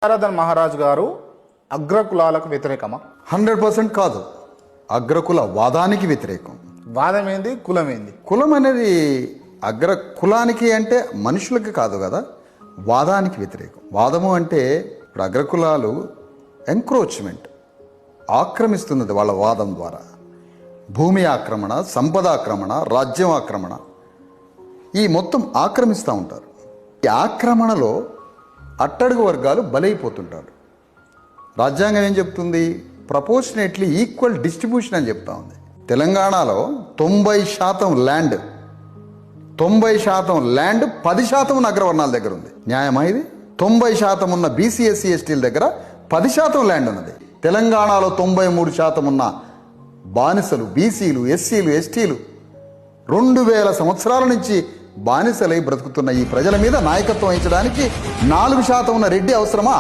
విశారదన్ మహారాజ్ గారు అగ్రకులాలకు వ్యతిరేకమా? 100% కాదు. అగ్రకుల వాదానికి వ్యతిరేకం. వాదం ఏంది, కులం ఏంది? కులం అనేది అగ్ర కులానికి అంటే మనుషులకి కాదు కదా, వాదానికి వ్యతిరేకం. వాదము అంటే ఇప్పుడు అగ్రకులాలు ఎంక్రోచ్మెంట్ ఆక్రమిస్తున్నది వాళ్ళ వాదం ద్వారా. భూమి ఆక్రమణ, సంపద ఆక్రమణ, రాజ్యం ఆక్రమణ, ఈ మొత్తం ఆక్రమిస్తూ ఉంటారు. ఈ ఆక్రమణలో అట్టడుగు వర్గాలు బలైపోతుంటారు. రాజ్యాంగం ఏం చెప్తుంది? ప్రపోర్షనేట్లీ ఈక్వల్ డిస్ట్రిబ్యూషన్ అని చెప్తా ఉంది. తెలంగాణలో 90% ల్యాండ్ 10% ఉన్న అగ్రవర్ణాల దగ్గర ఉంది. న్యాయమా ఇది? 90% ఉన్న బీసీ ఎస్సీ ఎస్టీల దగ్గర 10% ల్యాండ్ ఉన్నది. తెలంగాణలో 93% ఉన్న బానిసలు, బీసీలు, ఎస్సీలు, ఎస్టీలు 2000 సంవత్సరాల నుంచి బానిసలై బ్రతుకుతున్న ఈ ప్రజల మీద నాయకత్వం వహించడానికి 4% ఉన్న రెడ్డి అవసరమా?